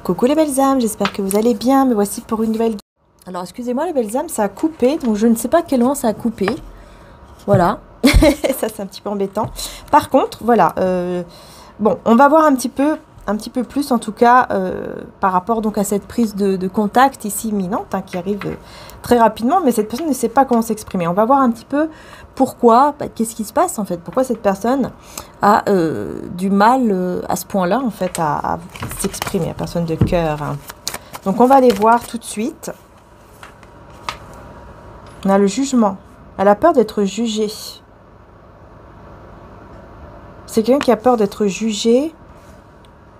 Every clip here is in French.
Coucou les belles âmes, j'espère que vous allez bien, me voici pour une nouvelle... Alors excusez-moi les belles âmes, ça a coupé, donc je ne sais pas à quel moment ça a coupé. Voilà, ça c'est un petit peu embêtant. Par contre, voilà, bon, on va voir un petit peu plus en tout cas par rapport donc à cette prise de contact ici imminente qui arrive très rapidement, mais cette personne ne sait pas comment s'exprimer. On va voir un petit peu pourquoi, qu'est-ce qui se passe en fait, pourquoi cette personne a du mal à ce point-là en fait à s'exprimer, la personne de cœur. Donc on va aller voir tout de suite. On a le jugement. Elle a peur d'être jugée. C'est quelqu'un qui a peur d'être jugé.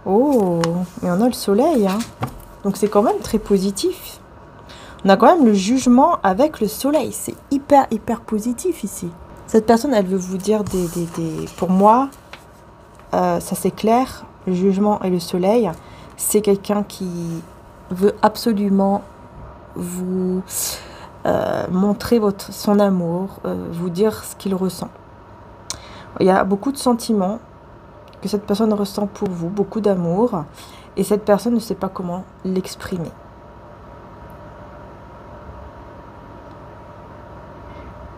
Oh, mais on a le soleil, donc c'est quand même très positif. On a quand même le jugement avec le soleil, c'est hyper positif ici. Cette personne, elle veut vous dire pour moi, ça c'est clair, le jugement et le soleil, c'est quelqu'un qui veut absolument vous montrer son amour, vous dire ce qu'il ressent. Il y a beaucoup de sentiments que cette personne ressent pour vous, beaucoup d'amour, et cette personne ne sait pas comment l'exprimer.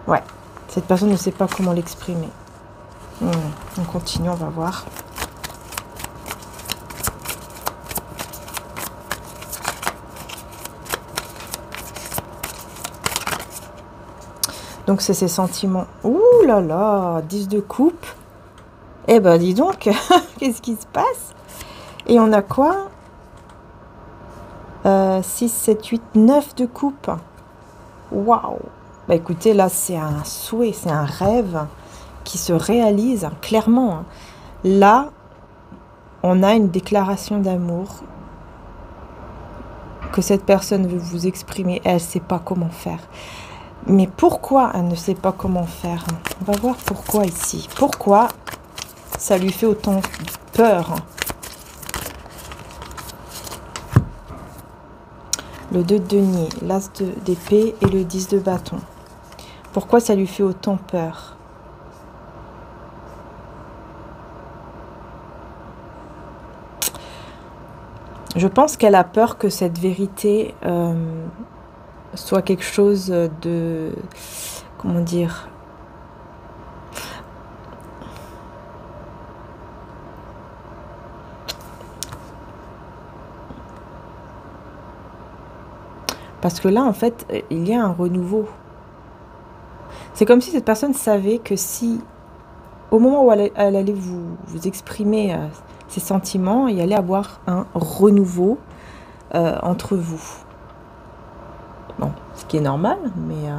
Ouais, cette personne ne sait pas comment l'exprimer. On continue, on va voir. Donc c'est ses sentiments. Ouh là là, 10 de coupe. Eh ben dis donc, qu'est-ce qui se passe? Et on a quoi? 6, 7, 8, 9 de coupe. Waouh! Bah écoutez, là c'est un souhait, c'est un rêve qui se réalise clairement. Là, on a une déclaration d'amour que cette personne veut vous exprimer. Elle ne sait pas comment faire. Mais pourquoi elle ne sait pas comment faire? On va voir pourquoi ici. Pourquoi ça lui fait autant peur? Le 2 de denier, l'as d'épée et le 10 de bâton. Pourquoi ça lui fait autant peur? Je pense qu'elle a peur que cette vérité soit quelque chose de... Comment dire? Parce que là, en fait, il y a un renouveau. C'est comme si cette personne savait que si, au moment où elle allait vous exprimer ses sentiments, il y allait avoir un renouveau entre vous. Bon, ce qui est normal, mais...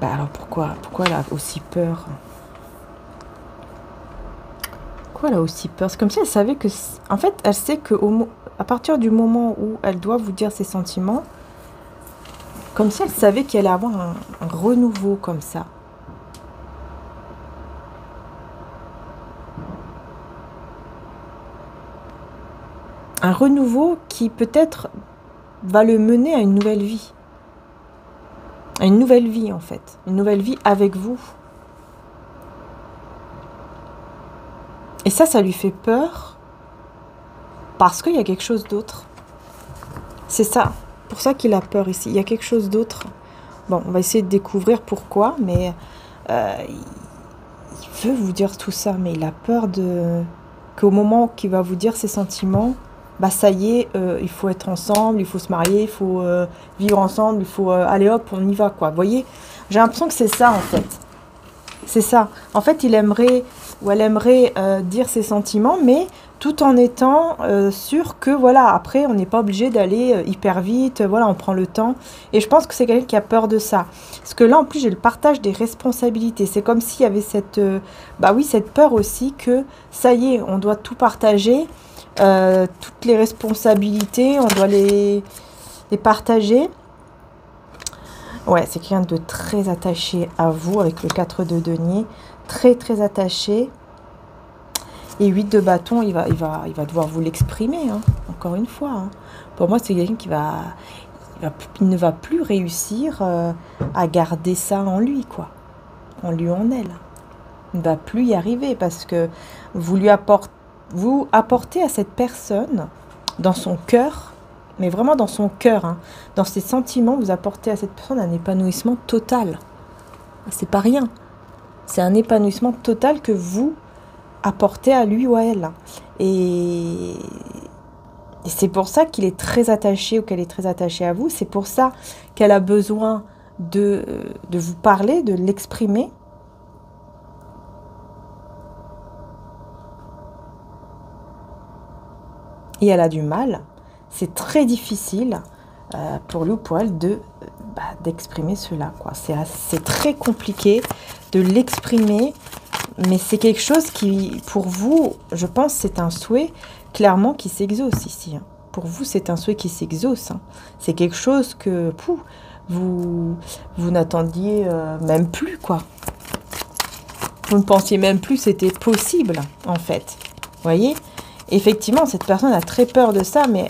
Bah alors pourquoi elle a aussi peur? Pourquoi elle a aussi peur? C'est comme si elle savait que... En fait, elle sait que à partir du moment où elle doit vous dire ses sentiments, comme si elle savait qu'il allait avoir un renouveau comme ça. Un renouveau qui peut-être va le mener à une nouvelle vie. À une nouvelle vie en fait. Une nouvelle vie avec vous. Et ça lui fait peur parce qu'il y a quelque chose d'autre. C'est ça. Pour ça qu'il a peur ici. Il y a quelque chose d'autre. Bon, on va essayer de découvrir pourquoi, mais il veut vous dire tout ça, mais il a peur qu'au moment qu'il va vous dire ses sentiments, bah ça y est, il faut être ensemble, il faut se marier, il faut vivre ensemble, il faut... allez hop, on y va, quoi. Vous voyez? J'ai l'impression que c'est ça, en fait. C'est ça. En fait, il aimerait, ou elle aimerait dire ses sentiments, mais tout en étant sûr que, voilà, après, on n'est pas obligé d'aller hyper vite, voilà, on prend le temps. Et je pense que c'est quelqu'un qui a peur de ça. Parce que là, en plus, j'ai le partage des responsabilités. C'est comme s'il y avait cette, bah oui, cette peur aussi que, ça y est, on doit tout partager, toutes les responsabilités, on doit les partager. Ouais, c'est quelqu'un de très attaché à vous, avec le 4 de denier, très attaché. Et 8 de bâton, il va devoir vous l'exprimer, encore une fois. Pour moi, c'est quelqu'un qui va il ne va plus réussir à garder ça en lui, quoi. En lui, en elle. Il ne va plus y arriver parce que vous apportez à cette personne, dans son cœur, mais vraiment dans son cœur, hein, dans ses sentiments, vous apportez à cette personne un épanouissement total. C'est pas rien. C'est un épanouissement total que vous apportez à lui ou à elle. Et c'est pour ça qu'il est très attaché ou qu'elle est très attachée à vous. C'est pour ça qu'elle a besoin de vous parler, de l'exprimer. Et elle a du mal. C'est très difficile pour lui ou pour elle d'exprimer cela, quoi. C'est très compliqué de l'exprimer, mais c'est quelque chose qui, pour vous, je pense, c'est un souhait clairement qui s'exauce ici. Hein. Pour vous, c'est un souhait qui s'exauce. Hein. C'est quelque chose que vous n'attendiez même plus, quoi. Vous ne pensiez même plus que c'était possible, en fait. Vous voyez ? Effectivement, cette personne a très peur de ça, mais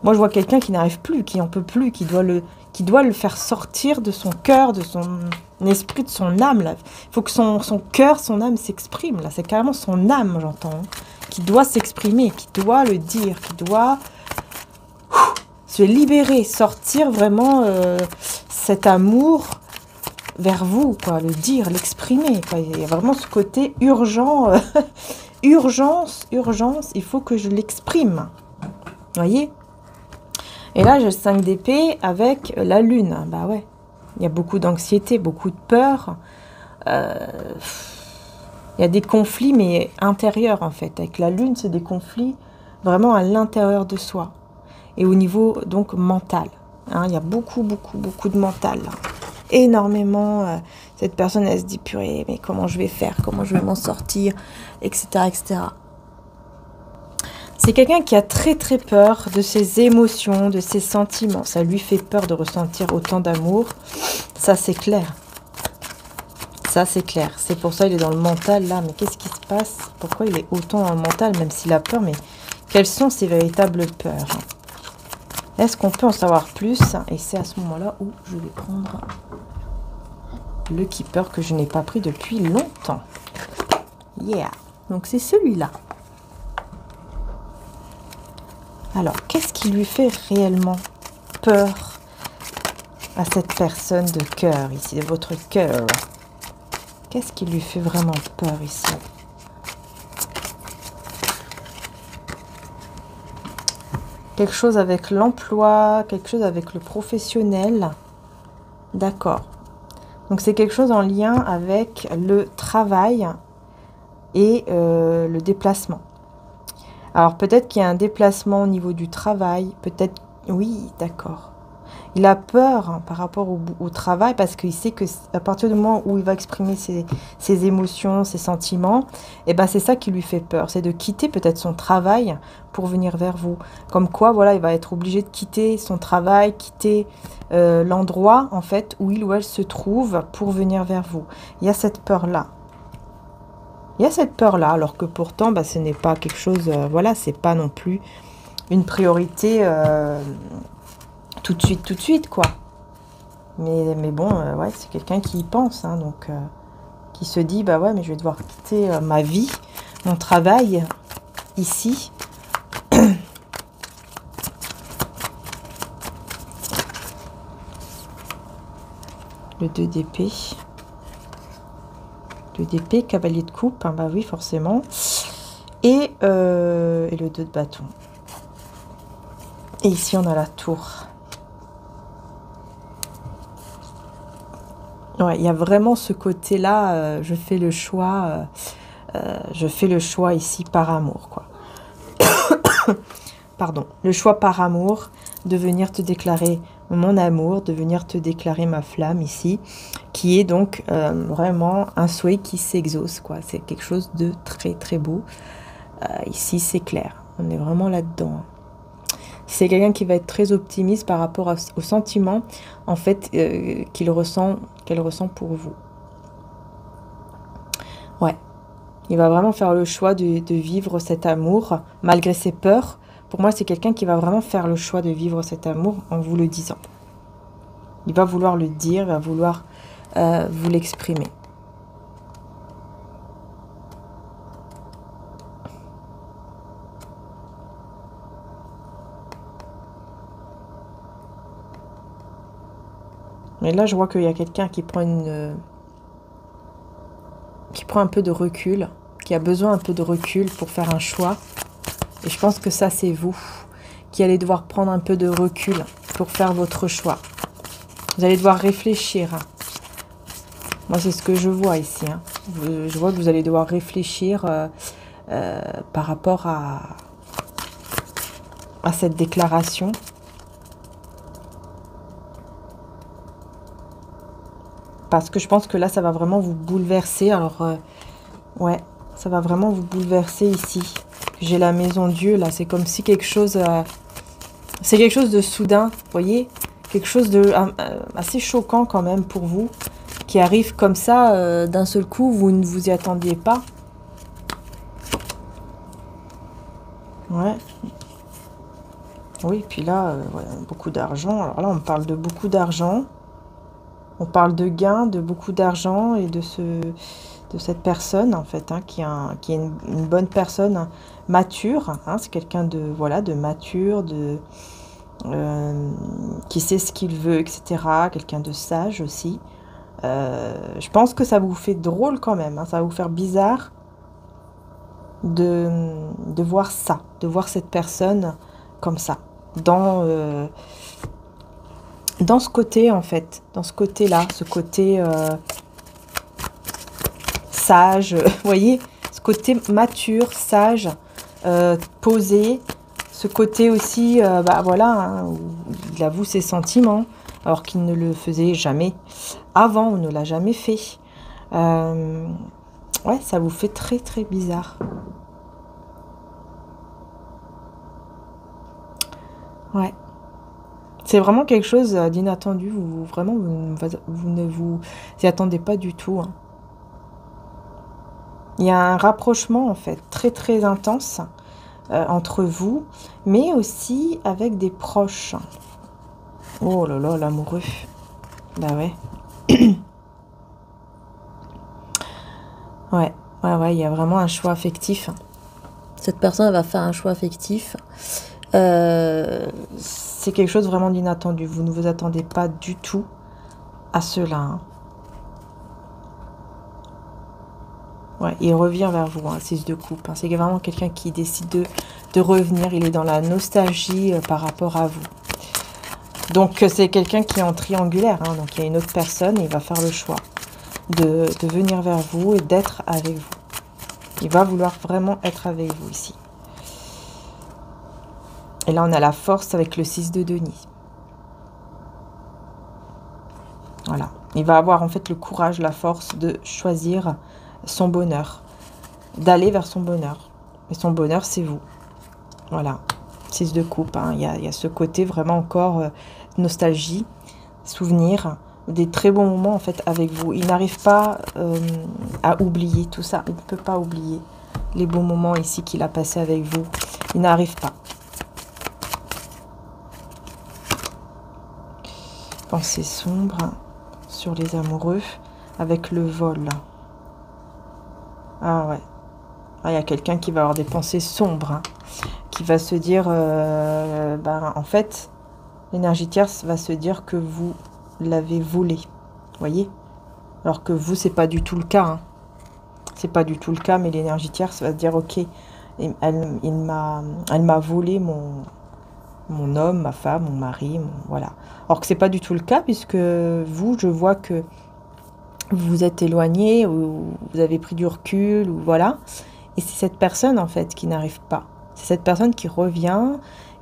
moi, je vois quelqu'un qui n'arrive plus, qui n'en peut plus, qui doit le faire sortir de son cœur, de son esprit, de son âme. Là. Il faut que son cœur, son âme s'exprime. Là, c'est carrément son âme, j'entends, hein, qui doit s'exprimer, qui doit le dire, qui doit se libérer, sortir vraiment cet amour vers vous, quoi, le dire, l'exprimer. Quoi. Il y a vraiment ce côté urgent, urgence, il faut que je l'exprime. Vous voyez ? Et là, j'ai le 5 d'épée avec la lune. Bah ouais, il y a beaucoup d'anxiété, beaucoup de peur. Il y a des conflits, mais intérieurs, en fait. Avec la lune, c'est des conflits vraiment à l'intérieur de soi. Et au niveau, donc, mental. Hein, il y a beaucoup de mental, là. Énormément. Cette personne, elle se dit, purée, mais comment je vais faire ? Comment je vais m'en sortir ? Etc., etc. C'est quelqu'un qui a très peur de ses émotions, de ses sentiments. Ça lui fait peur de ressentir autant d'amour. Ça, c'est clair. Ça, c'est clair. C'est pour ça qu'il est dans le mental, là. Mais qu'est-ce qui se passe ? Pourquoi il est autant dans le mental, même s'il a peur ? Mais quelles sont ses véritables peurs ? Est-ce qu'on peut en savoir plus ? Et c'est à ce moment-là où je vais prendre le keeper que je n'ai pas pris depuis longtemps. Yeah. Donc, c'est celui-là. Alors, qu'est-ce qui lui fait réellement peur à cette personne de cœur ici, de votre cœur? Qu'est-ce qui lui fait vraiment peur ici? Quelque chose avec l'emploi, quelque chose avec le professionnel. D'accord. Donc, c'est quelque chose en lien avec le travail et le déplacement. Alors, peut-être qu'il y a un déplacement au niveau du travail. Peut-être, oui, d'accord. Il a peur hein, par rapport au travail parce qu'il sait qu'à partir du moment où il va exprimer ses émotions, ses sentiments, et ben c'est ça qui lui fait peur. C'est de quitter peut-être son travail pour venir vers vous. Comme quoi, voilà, il va être obligé de quitter son travail, quitter l'endroit, en fait, où il ou elle se trouve pour venir vers vous. Il y a cette peur-là. Il y a cette peur-là, alors que pourtant, bah, ce n'est pas quelque chose... voilà, c'est pas non plus une priorité... tout de suite, quoi. Mais bon, ouais, c'est quelqu'un qui y pense, hein, donc qui se dit, bah ouais, mais je vais devoir quitter ma vie, mon travail, ici. Le 2 d'épée. 2 d'épée, cavalier de coupe, hein, bah oui, forcément. Et le 2 de bâton. Et ici, on a la tour. Ouais, il y a vraiment ce côté-là, je fais le choix ici par amour, quoi. Pardon, le choix par amour, de venir te déclarer mon amour, de venir te déclarer ma flamme ici, qui est donc vraiment un souhait qui s'exauce, quoi. C'est quelque chose de très beau. Ici, c'est clair, on est vraiment là-dedans. C'est quelqu'un qui va être très optimiste par rapport aux sentiments, en fait, qu'elle ressent pour vous. Ouais. Il va vraiment faire le choix de vivre cet amour, malgré ses peurs, Pour moi, c'est quelqu'un qui va vraiment faire le choix de vivre cet amour en vous le disant. Il va vouloir le dire, il va vouloir vous l'exprimer. Mais là, je vois qu'il y a quelqu'un qui prend un peu de recul, qui a besoin un peu de recul pour faire un choix. Et je pense que ça, c'est vous qui allez devoir prendre un peu de recul pour faire votre choix. Vous allez devoir réfléchir. Moi, c'est ce que je vois ici. Je vois que vous allez devoir réfléchir par rapport à cette déclaration. Parce que je pense que là, ça va vraiment vous bouleverser. Alors, ouais, ça va vraiment vous bouleverser ici. J'ai la maison Dieu, là. C'est comme si quelque chose... c'est quelque chose de soudain, vous voyez? Quelque chose de assez choquant quand même pour vous. Qui arrive comme ça, d'un seul coup, vous ne vous y attendiez pas. Ouais. Oui, puis là, ouais, beaucoup d'argent. Alors là, on parle de beaucoup d'argent. On parle de gains, de beaucoup d'argent et de cette personne, en fait, qui est une bonne personne mature. C'est quelqu'un de, voilà, de mature, qui sait ce qu'il veut, etc. Quelqu'un de sage aussi. Je pense que ça vous fait drôle quand même. Ça va vous faire bizarre de voir ça, de voir cette personne comme ça. Dans ce côté, en fait, dans ce côté-là, ce côté sage, vous voyez, ce côté mature, sage, posé, ce côté aussi, voilà, où il avoue ses sentiments, alors qu'il ne le faisait jamais avant, on ne l'a jamais fait. Ouais, ça vous fait très très bizarre. Ouais. C'est vraiment quelque chose d'inattendu. Vraiment, vous ne vous y attendez pas du tout. Il y a un rapprochement, en fait, très très intense entre vous, mais aussi avec des proches. Oh là là, l'amoureux. Bah ouais. Ouais, il y a vraiment un choix affectif. Cette personne elle va faire un choix affectif. C'est quelque chose vraiment d'inattendu. Vous ne vous attendez pas du tout à cela. Ouais, il revient vers vous, 6 de coupe. C'est vraiment quelqu'un qui décide de revenir. Il est dans la nostalgie par rapport à vous. Donc, c'est quelqu'un qui est en triangulaire. Donc, il y a une autre personne et il va faire le choix de venir vers vous et d'être avec vous. Il va vouloir vraiment être avec vous ici. Et là, on a la force avec le 6 de Denis. Voilà. Il va avoir en fait le courage, la force de choisir son bonheur. D'aller vers son bonheur. Et son bonheur, c'est vous. Voilà. 6 de coupe. Il y a ce côté vraiment encore nostalgie, souvenir, des très bons moments en fait avec vous. Il n'arrive pas à oublier tout ça. Il ne peut pas oublier les bons moments ici qu'il a passés avec vous. Il n'arrive pas. Pensée sombre sur les amoureux avec le vol. Ah ouais. Il y a quelqu'un qui va avoir des pensées sombres. Qui va se dire, en fait, l'énergie tierce va se dire que vous l'avez volé. Voyez? Alors que vous, c'est pas du tout le cas. C'est pas du tout le cas, mais l'énergie tierce va se dire, ok, elle m'a volé mon homme, ma femme, mon mari, voilà. Alors que c'est pas du tout le cas, puisque vous, je vois que vous vous êtes éloigné, ou vous avez pris du recul, ou voilà. Et c'est cette personne, en fait, qui n'arrive pas. C'est cette personne qui revient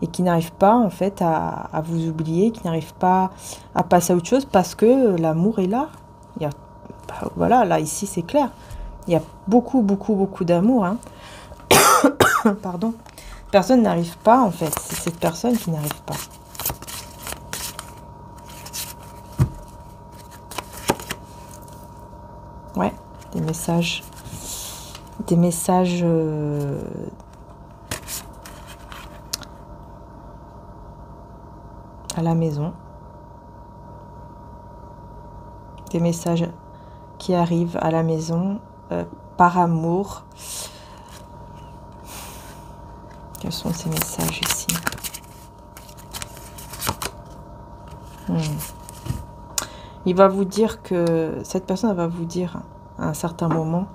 et qui n'arrive pas, en fait, à vous oublier, qui n'arrive pas à passer à autre chose, parce que l'amour est là. Il y a, voilà, là, ici, c'est clair. Il y a beaucoup, beaucoup, beaucoup d'amour. Pardon. Personne n'arrive pas, en fait. C'est cette personne qui n'arrive pas. Ouais, des messages. Des messages à la maison. Des messages qui arrivent à la maison par amour. Quels sont ces messages ici? Il va vous dire que cette personne va vous dire à un certain moment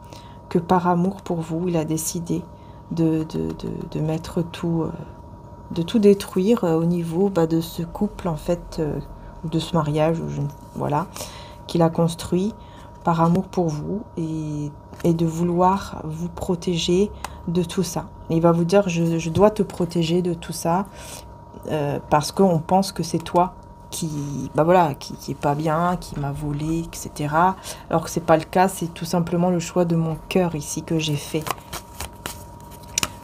que par amour pour vous, il a décidé de mettre tout, de tout détruire au niveau de ce couple en fait, de ce mariage, voilà, qu'il a construit par amour pour vous et de vouloir vous protéger de tout ça. Et il va vous dire je dois te protéger de tout ça parce qu'on pense que c'est toi qui est pas bien, qui m'a volé, etc. Alors que c'est pas le cas, c'est tout simplement le choix de mon cœur ici que j'ai fait.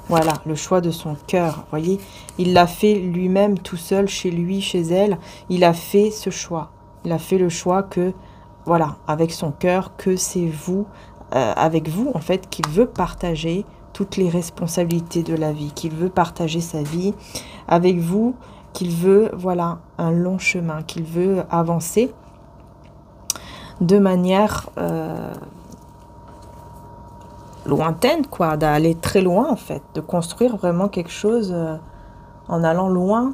Voilà, le choix de son cœur, vous voyez, il l'a fait lui-même tout seul, chez lui, chez elle, il a fait ce choix. Il a fait le choix que, voilà, avec son cœur, que c'est vous, avec vous, en fait, qu'il veut partager toutes les responsabilités de la vie, qu'il veut partager sa vie avec vous, qu'il veut, voilà, un long chemin, qu'il veut avancer de manière lointaine, quoi, d'aller très loin, en fait, de construire vraiment quelque chose en allant loin,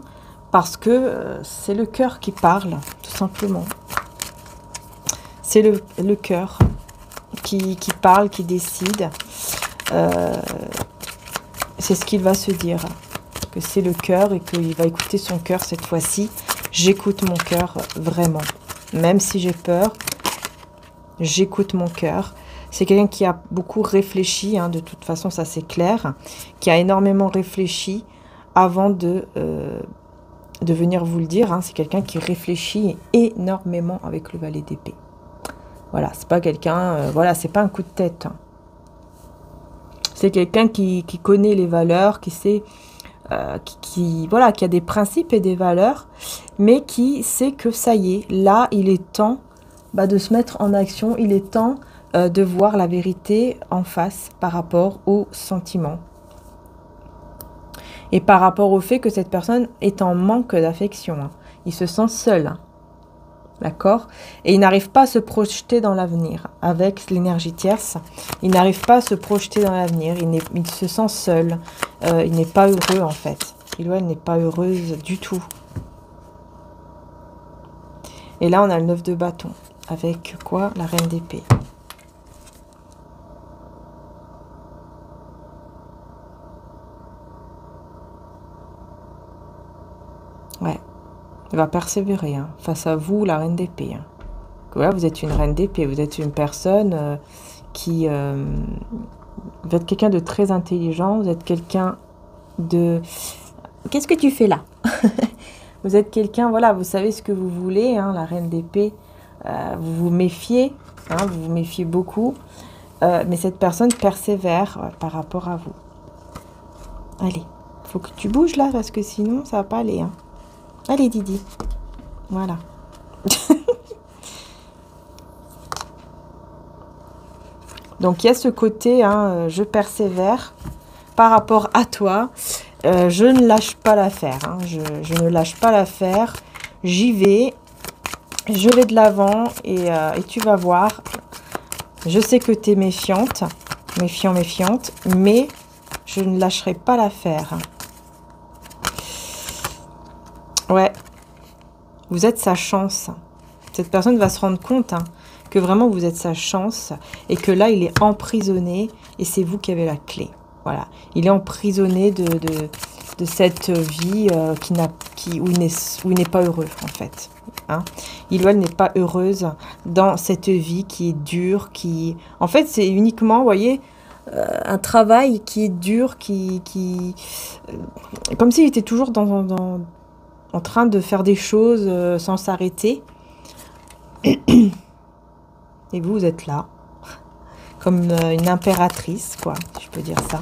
parce que c'est le cœur qui parle, tout simplement. C'est le cœur qui parle, qui décide. C'est ce qu'il va se dire, que c'est le cœur et qu'il va écouter son cœur cette fois-ci. J'écoute mon cœur vraiment, même si j'ai peur, j'écoute mon cœur. C'est quelqu'un qui a beaucoup réfléchi, hein, de toute façon ça c'est clair, qui a énormément réfléchi avant de venir vous le dire. Hein. C'est quelqu'un qui réfléchit énormément avec le valet d'épée. Voilà, c'est pas quelqu'un, voilà, c'est pas un coup de tête. Hein. C'est quelqu'un qui connaît les valeurs, qui sait, voilà, qui a des principes et des valeurs, mais qui sait que ça y est, là, il est temps de se mettre en action, il est temps de voir la vérité en face par rapport aux sentiments. Et par rapport au fait que cette personne est en manque d'affection. Hein. Il se sent seul. Hein. D'accord? Et il n'arrive pas à se projeter dans l'avenir. Avec l'énergie tierce, il n'arrive pas à se projeter dans l'avenir. Il se sent seul. Il n'est pas heureux, en fait. Il ou elle n'est pas heureuse du tout. Et là, on a le 9 de bâton. Avec quoi? La reine d'épée. Ouais. Il va persévérer, hein, face à vous, la reine d'épée. Hein. Voilà, vous êtes une reine d'épée, vous êtes une personne qui... vous êtes quelqu'un de très intelligent, vous êtes quelqu'un de... Qu'est-ce que tu fais là? Vous êtes quelqu'un, voilà, vous savez ce que vous voulez, hein, la reine d'épée. Vous vous méfiez, hein, vous vous méfiez beaucoup. Mais cette personne persévère par rapport à vous. Allez, il faut que tu bouges là, parce que sinon, ça va pas aller, hein. Allez Didi, voilà. Donc il y a ce côté, hein, je persévère par rapport à toi. Je ne lâche pas l'affaire. Hein, je ne lâche pas l'affaire. J'y vais. Je vais de l'avant et tu vas voir. Je sais que tu es méfiante, méfiante, mais je ne lâcherai pas l'affaire. Ouais, vous êtes sa chance. Cette personne va se rendre compte, hein, que vraiment vous êtes sa chance et que là, il est emprisonné et c'est vous qui avez la clé. Voilà, il est emprisonné de cette vie où il n'est pas heureux, en fait. Hein. Il ou elle n'est pas heureuse dans cette vie qui est dure, En fait, c'est uniquement, vous voyez, un travail qui est dur, comme s'il était toujours en train de faire des choses sans s'arrêter. Et vous êtes là, comme une impératrice, quoi, si je peux dire ça.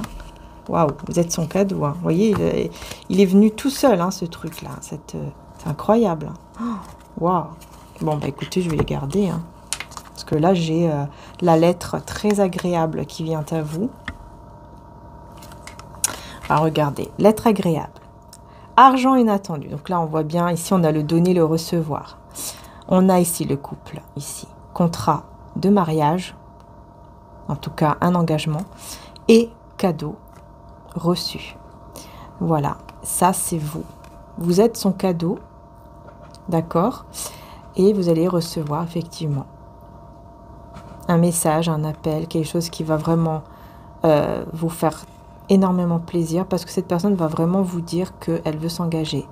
Waouh, vous êtes son cadeau. Hein. Vous voyez, il est venu tout seul, hein, ce truc-là. C'est incroyable. Waouh. Bon, bah écoutez, je vais les garder. Hein, parce que là, j'ai la lettre très agréable qui vient à vous. Ah, regardez, lettre agréable. argent inattendu. Donc là, on voit bien, ici, on a le donner, le recevoir. On a ici le couple, ici. Contrat de mariage, en tout cas un engagement, et cadeau reçu. Voilà, ça c'est vous. Vous êtes son cadeau, d'accord? Et vous allez recevoir effectivement un message, un appel, quelque chose qui va vraiment vous faire énormément plaisir parce que cette personne va vraiment vous dire qu'elle veut s'engager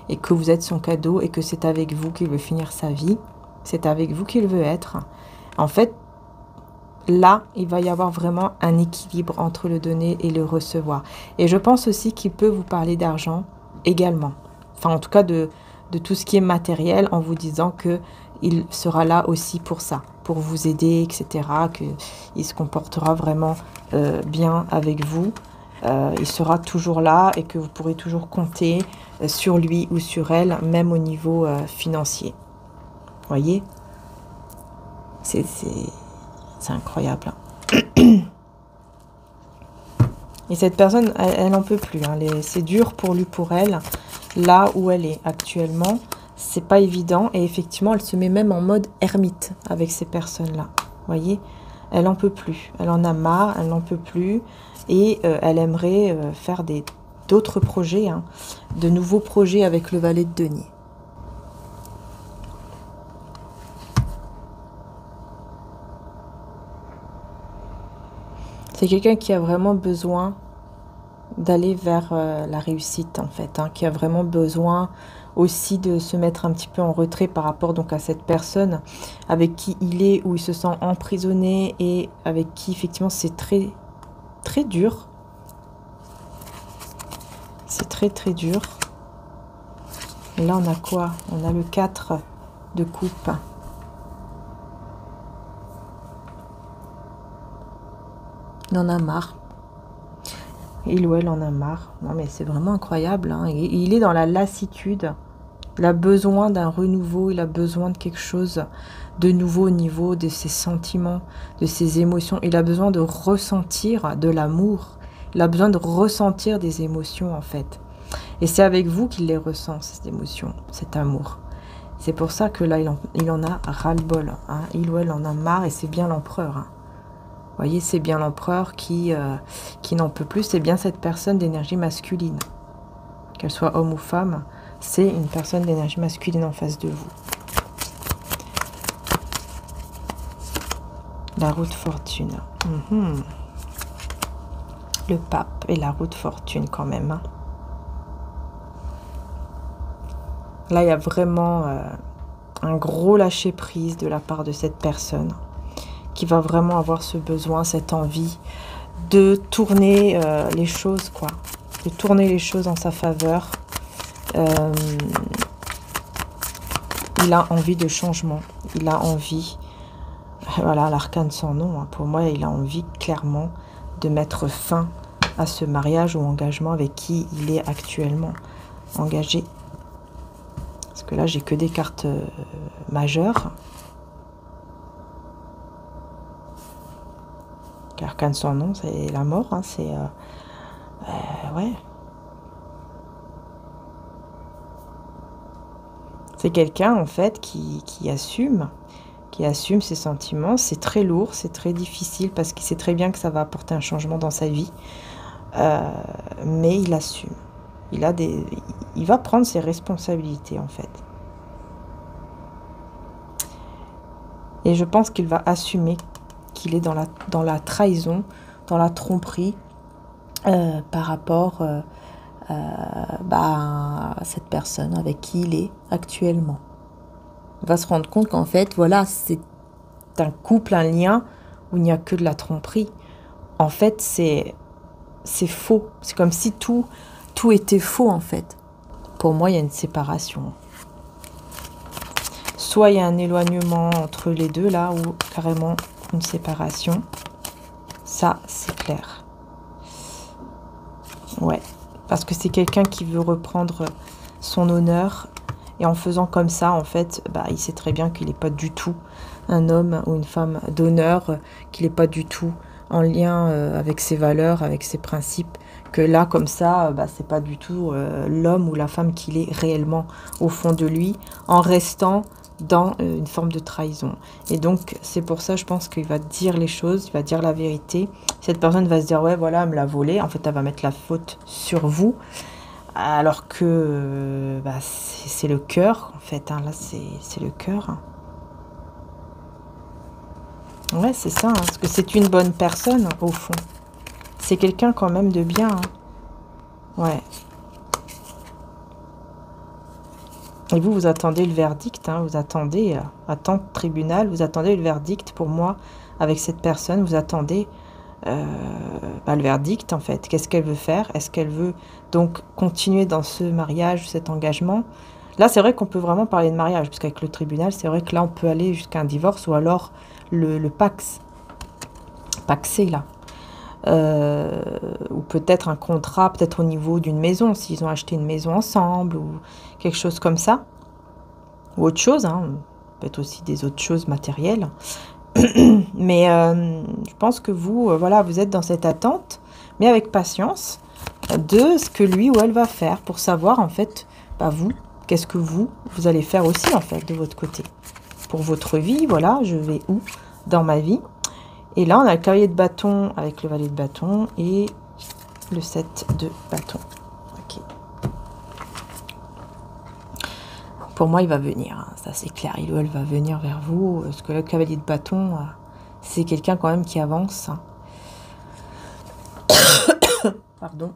et que vous êtes son cadeau et que c'est avec vous qu'il veut finir sa vie. C'est avec vous qu'il veut être. En fait, là, il va y avoir vraiment un équilibre entre le donner et le recevoir. Et je pense aussi qu'il peut vous parler d'argent également. Enfin, en tout cas, de tout ce qui est matériel en vous disant qu'il sera là aussi pour ça, pour vous aider, etc. Qu'il se comportera vraiment bien avec vous. Il sera toujours là et que vous pourrez toujours compter sur lui ou sur elle, même au niveau financier. Vous voyez? C'est incroyable. Et cette personne, elle n'en peut plus. Hein. C'est dur pour lui, pour elle. Là où elle est actuellement, c'est pas évident. Et effectivement, elle se met même en mode ermite avec ces personnes-là. Vous voyez? Elle n'en peut plus. Elle en a marre, elle n'en peut plus. Et elle aimerait faire d'autres projets, hein, de nouveaux projets avec le valet de denier. C'est quelqu'un qui a vraiment besoin d'aller vers la réussite, en fait, hein, qui a vraiment besoin aussi de se mettre un petit peu en retrait par rapport donc à cette personne avec qui il est, où il se sent emprisonné et avec qui, effectivement, c'est très, très dur. C'est très, très dur. Et là, on a quoi? On a le 4 de coupe. Il en a marre. Il ou elle en a marre. Non, mais c'est vraiment incroyable. Hein. Il est dans la lassitude. Il a besoin d'un renouveau. Il a besoin de quelque chose de nouveau au niveau de ses sentiments, de ses émotions. Il a besoin de ressentir de l'amour. Il a besoin de ressentir des émotions, en fait. Et c'est avec vous qu'il les ressent, ces émotions, cet amour. C'est pour ça que là, il en a ras-le-bol. Hein. Il ou elle en a marre et c'est bien l'empereur. Hein. Vous voyez, c'est bien l'empereur qui n'en peut plus. C'est bien cette personne d'énergie masculine. Qu'elle soit homme ou femme, c'est une personne d'énergie masculine en face de vous. La roue de fortune. Le pape et la roue de fortune quand même. Hein. Là, il y a vraiment un gros lâcher-prise de la part de cette personne qui va vraiment avoir ce besoin, cette envie de tourner les choses, quoi. De tourner les choses en sa faveur. Il a envie de changement. Il a envie, voilà, l'arcane sans nom. Hein. Pour moi, il a envie clairement de mettre fin à ce mariage ou engagement avec qui il est actuellement engagé. Parce que là, j'ai que des cartes majeures. L'arcane sans nom, c'est la mort. Hein, c'est ouais. C'est quelqu'un en fait qui assume ses sentiments. C'est très lourd, c'est très difficile parce qu'il sait très bien que ça va apporter un changement dans sa vie. Mais il assume. Il va prendre ses responsabilités en fait. Et je pense qu'il va assumer qu'il est dans la trahison, dans la tromperie par rapport à cette personne avec qui il est actuellement. Il va se rendre compte qu'en fait, voilà, c'est un couple, un lien où il n'y a que de la tromperie. En fait, c'est faux. C'est comme si tout était faux, en fait. Pour moi, il y a une séparation. Soit il y a un éloignement entre les deux, là, ou carrément une séparation. Ça, c'est clair. Ouais. Parce que c'est quelqu'un qui veut reprendre son honneur. Et en faisant comme ça, en fait, il sait très bien qu'il n'est pas du tout un homme ou une femme d'honneur, qu'il n'est pas du tout en lien avec ses valeurs, avec ses principes, Que là, comme ça, bah, c'est pas du tout l'homme ou la femme qu'il est réellement au fond de lui, en restant dans une forme de trahison. Et donc, c'est pour ça, je pense qu'il va dire les choses, il va dire la vérité. Cette personne va se dire, ouais, voilà, elle me l'a volé. En fait, elle va mettre la faute sur vous. Alors que bah, c'est le cœur, en fait. Hein, là, c'est le cœur. Ouais, c'est ça. Hein, parce que c'est une bonne personne, au fond. C'est quelqu'un quand même de bien. Hein. Ouais. Et vous attendez le verdict. Hein, vous attendez, attente tribunal, vous attendez le verdict pour moi avec cette personne. Vous attendez bah, le verdict, en fait. Qu'est-ce qu'elle veut faire? Est-ce qu'elle veut donc continuer dans ce mariage, cet engagement? Là, c'est vrai qu'on peut vraiment parler de mariage, parce qu'avec le tribunal, c'est vrai que là, on peut aller jusqu'à un divorce ou alors le pax. Paxé, là. Ou peut-être un contrat, peut-être au niveau d'une maison, s'ils ont acheté une maison ensemble, ou quelque chose comme ça. Ou autre chose, hein. Peut-être aussi des autres choses matérielles. Mais je pense que vous, voilà, vous êtes dans cette attente, mais avec patience, de ce que lui ou elle va faire, pour savoir, en fait, bah vous, qu'est-ce que vous allez faire aussi, en fait, de votre côté. Pour votre vie, voilà, je vais où dans ma vie. Et là, on a le cavalier de bâton avec le valet de bâton et le 7 de bâton. Ok. Pour moi, il va venir, hein, ça c'est clair, il ou elle va venir vers vous, parce que le cavalier de bâton, c'est quelqu'un quand même qui avance. Pardon.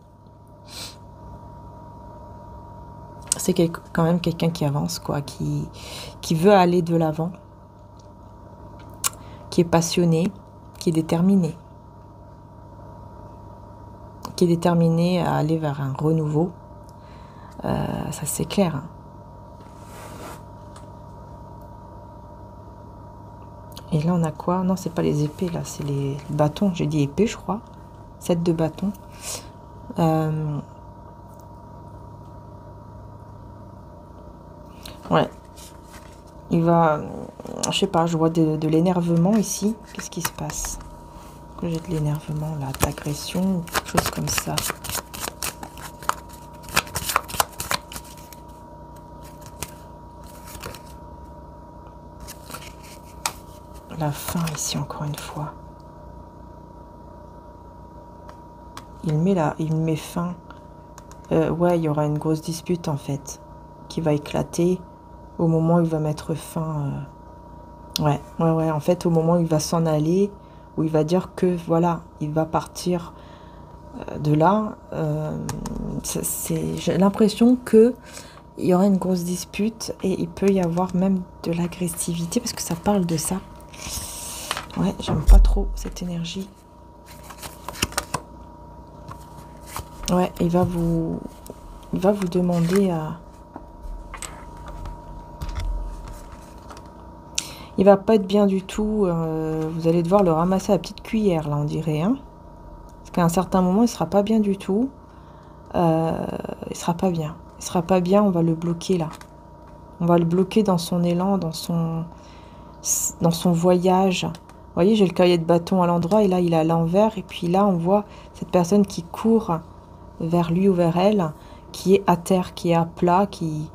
C'est quand même quelqu'un qui avance, quoi, qui veut aller de l'avant, qui est passionné, qui est déterminé. Qui est déterminé à aller vers un renouveau. Ça c'est clair. Hein. Et là, on a quoi? Non, c'est pas les épées, là, c'est les bâtons. J'ai dit épée, je crois. 7 de bâtons. Ouais. Il va... Je sais pas, je vois de l'énervement ici. Qu'est-ce qui se passe? Que j'ai de l'énervement, là, d'agression, quelque chose comme ça. La fin ici, encore une fois. Il met fin. Ouais, il y aura une grosse dispute, en fait, qui va éclater au moment où il va mettre fin. Ouais, en fait, au moment où il va s'en aller, où il va dire que, voilà, il va partir de là. J'ai l'impression que il y aura une grosse dispute et il peut y avoir même de l'agressivité, parce que ça parle de ça. Ouais, j'aime pas trop cette énergie. Ouais, il va vous demander à... Il va pas être bien du tout. Vous allez devoir le ramasser à la petite cuillère, là, on dirait. Hein, parce qu'à un certain moment, il sera pas bien du tout. Il sera pas bien. Il sera pas bien, on va le bloquer, là. On va le bloquer dans son élan, dans son voyage. Vous voyez, j'ai le cavalier de bâton à l'endroit et là, il est à l'envers. Et puis là, on voit cette personne qui court vers lui ou vers elle, qui est à terre, qui est à plat, qui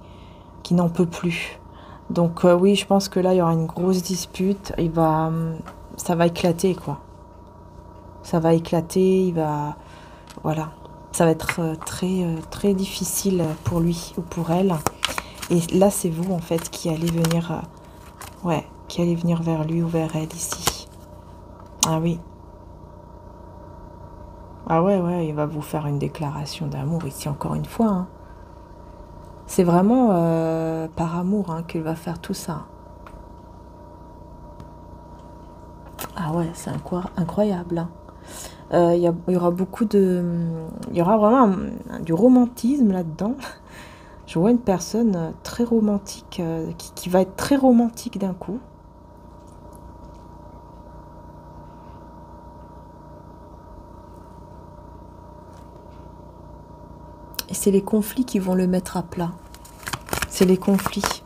n'en peut plus. Donc oui, je pense que là, il y aura une grosse dispute. Ça va éclater, quoi. Ça va éclater, voilà. Ça va être très difficile pour lui ou pour elle. Et là, c'est vous, en fait, qui allez venir... qui allez venir vers lui ou vers elle, ici. Ah oui. Ah ouais, il va vous faire une déclaration d'amour, ici, encore une fois. Hein. C'est vraiment par amour hein, qu'il va faire tout ça. Ah ouais, c'est incroyable. Hein. Il y aura beaucoup de... Il y aura vraiment du romantisme là-dedans. Je vois une personne très romantique, qui va être très romantique d'un coup. Et c'est les conflits qui vont le mettre à plat. C'est les conflits.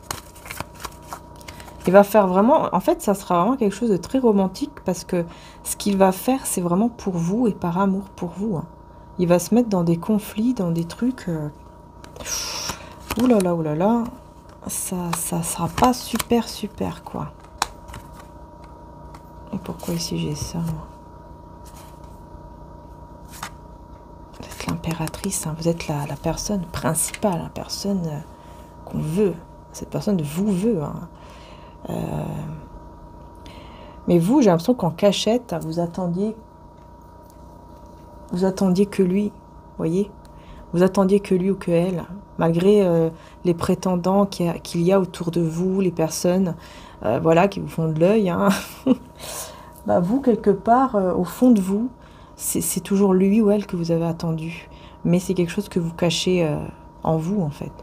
Il va faire vraiment... En fait, ça sera vraiment quelque chose de très romantique parce que ce qu'il va faire, c'est vraiment pour vous et par amour pour vous. Hein. Il va se mettre dans des conflits, dans des trucs... Ouh là là, ça sera pas super, super, quoi. Et pourquoi ici j'ai ça, moi? Vous êtes l'impératrice, hein, vous êtes la personne principale, la personne qu'on veut. Cette personne vous veut. Hein. Mais vous, j'ai l'impression qu'en cachette, vous attendiez que lui, voyez? Vous attendiez que lui ou que elle, malgré les prétendants qu'il y a autour de vous, les personnes voilà, qui vous font de l'œil. Hein. Bah, vous, quelque part, au fond de vous, c'est toujours lui ou elle que vous avez attendu. Mais c'est quelque chose que vous cachez en vous, en fait.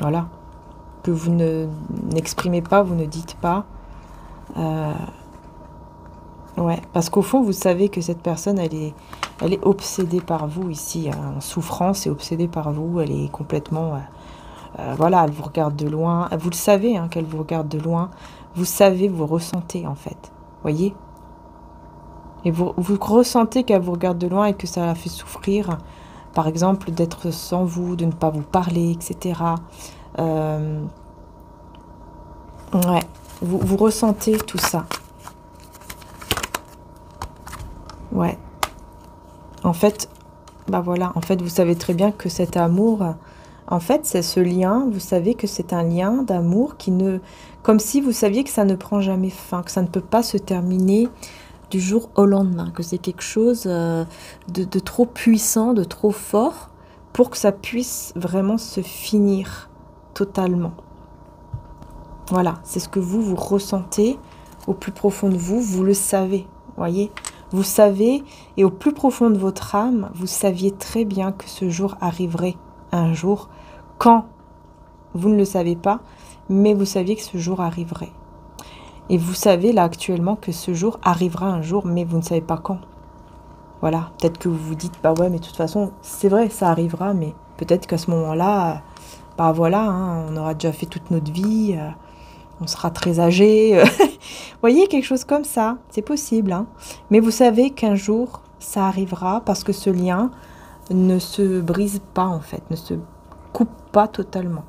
Voilà. Que vous n'exprimez pas, vous ne dites pas. Ouais, parce qu'au fond, vous savez que cette personne, elle est obsédée par vous ici, en souffrance et obsédée par vous. Elle est complètement... voilà, elle vous regarde de loin. Vous le savez, hein, qu'elle vous regarde de loin. Vous savez, vous ressentez, en fait. Voyez? Et vous ressentez qu'elle vous regarde de loin et que ça la fait souffrir. Par exemple, d'être sans vous, de ne pas vous parler, etc. Ouais, vous ressentez tout ça. Ouais. En fait, bah voilà, en fait, vous savez très bien que cet amour, en fait, c'est ce lien, vous savez que c'est un lien d'amour qui ne... Comme si vous saviez que ça ne prend jamais fin, que ça ne peut pas se terminer du jour au lendemain, que c'est quelque chose de trop puissant, de trop fort, pour que ça puisse vraiment se finir totalement. Voilà, c'est ce que vous ressentez au plus profond de vous, vous le savez, voyez ? Vous savez, et au plus profond de votre âme, vous saviez très bien que ce jour arriverait un jour, quand vous ne le savez pas, mais vous saviez que ce jour arriverait. Et vous savez là actuellement que ce jour arrivera un jour, mais vous ne savez pas quand. Voilà, peut-être que vous vous dites, bah ouais, mais de toute façon, c'est vrai, ça arrivera, mais peut-être qu'à ce moment-là, bah voilà, hein, on aura déjà fait toute notre vie, on sera très âgé. Vous voyez, quelque chose comme ça, c'est possible. Hein. Mais vous savez qu'un jour, ça arrivera parce que ce lien ne se brise pas, en fait, ne se coupe pas totalement.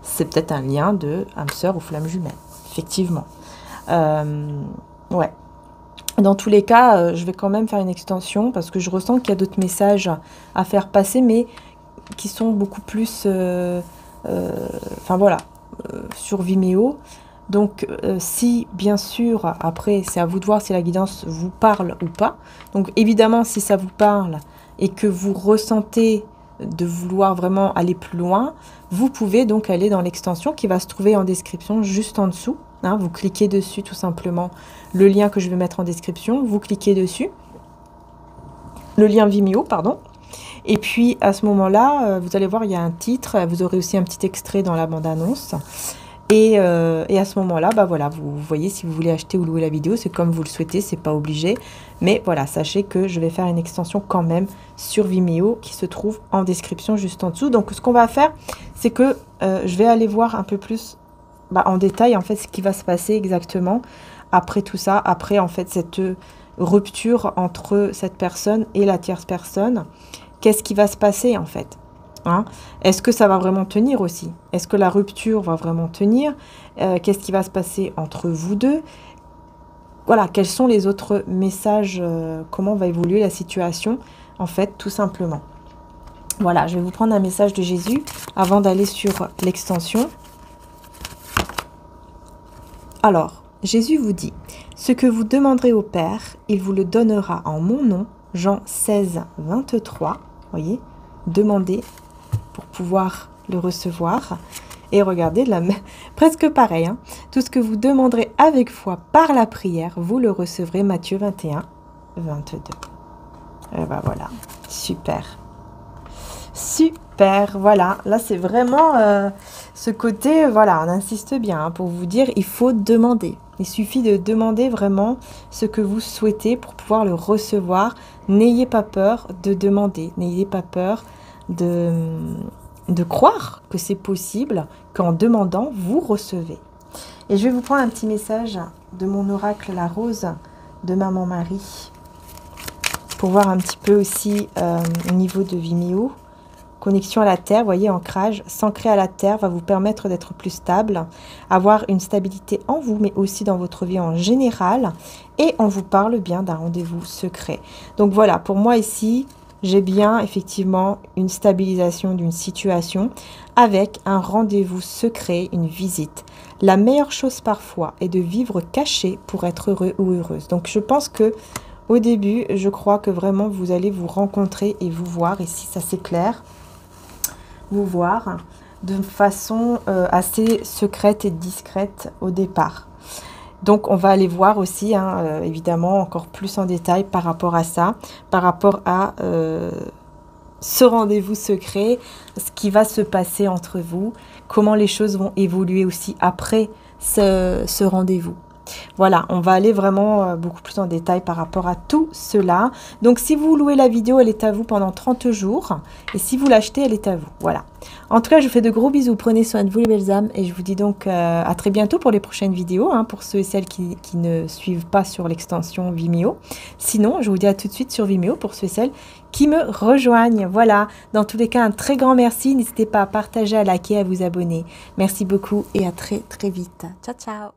C'est peut-être un lien de âme sœur ou flamme jumelle, effectivement. Ouais. Dans tous les cas, je vais quand même faire une extension parce que je ressens qu'il y a d'autres messages à faire passer, mais qui sont beaucoup plus... enfin voilà, sur Vimeo. Donc, si, bien sûr, après, c'est à vous de voir si la guidance vous parle ou pas. Donc, évidemment, si ça vous parle et que vous ressentez de vouloir vraiment aller plus loin, vous pouvez donc aller dans l'extension qui va se trouver en description juste en dessous. Hein, vous cliquez dessus, tout simplement, le lien que je vais mettre en description. Vous cliquez dessus. Le lien Vimeo, pardon. Et puis, à ce moment-là, vous allez voir, il y a un titre. Vous aurez aussi un petit extrait dans la bande-annonce. Et à ce moment-là, bah voilà, vous voyez si vous voulez acheter ou louer la vidéo, c'est comme vous le souhaitez, c'est pas obligé. Mais voilà, sachez que je vais faire une extension quand même sur Vimeo qui se trouve en description juste en dessous. Donc ce qu'on va faire, c'est que je vais aller voir un peu plus en détail en fait ce qui va se passer exactement après tout ça, après en fait cette rupture entre cette personne et la tierce personne. Qu'est-ce qui va se passer en fait? Hein? Est-ce que ça va vraiment tenir aussi? Est-ce que la rupture va vraiment tenir? Qu'est-ce qui va se passer entre vous deux? Voilà, quels sont les autres messages? Comment va évoluer la situation? En fait, tout simplement. Voilà, je vais vous prendre un message de Jésus avant d'aller sur l'extension. Alors, Jésus vous dit, « Ce que vous demanderez au Père, il vous le donnera en mon nom. » Jean 16, 23. Voyez, demandez pour pouvoir le recevoir. Et regardez, presque pareil. Hein. Tout ce que vous demanderez avec foi par la prière, vous le recevrez. Matthieu 21, 22. Et ben voilà, super. Super, voilà. Là, c'est vraiment ce côté, voilà, on insiste bien hein, pour vous dire, il faut demander. Il suffit de demander vraiment ce que vous souhaitez pour pouvoir le recevoir. N'ayez pas peur de demander. N'ayez pas peur de croire que c'est possible, qu'en demandant, vous recevez. Et je vais vous prendre un petit message de mon oracle, la rose, de Maman Marie. pour voir un petit peu aussi au niveau de Vimeo. Connexion à la terre, vous voyez, ancrage, s'ancrer à la terre va vous permettre d'être plus stable, avoir une stabilité en vous, mais aussi dans votre vie en général. Et on vous parle bien d'un rendez-vous secret. Donc voilà, pour moi ici, j'ai bien effectivement une stabilisation d'une situation avec un rendez-vous secret, une visite. La meilleure chose parfois est de vivre caché pour être heureux ou heureuse. Donc je pense que au début, je crois que vraiment vous allez vous rencontrer et vous voir, ici ça c'est clair, vous voir de façon assez secrète et discrète au départ. Donc on va aller voir aussi, hein, évidemment, encore plus en détail par rapport à ça, par rapport à ce rendez-vous secret, ce qui va se passer entre vous, comment les choses vont évoluer aussi après ce rendez-vous. Voilà, on va aller vraiment beaucoup plus en détail par rapport à tout cela. Donc, si vous louez la vidéo, elle est à vous pendant 30 jours. Et si vous l'achetez, elle est à vous. Voilà. En tout cas, je vous fais de gros bisous. Prenez soin de vous, les belles âmes. Et je vous dis donc à très bientôt pour les prochaines vidéos. Hein, pour ceux et celles qui ne suivent pas sur l'extension Vimeo. Sinon, je vous dis à tout de suite sur Vimeo pour ceux et celles qui me rejoignent. Voilà. Dans tous les cas, un très grand merci. N'hésitez pas à partager, à liker, à vous abonner. Merci beaucoup et à très très vite. Ciao, ciao.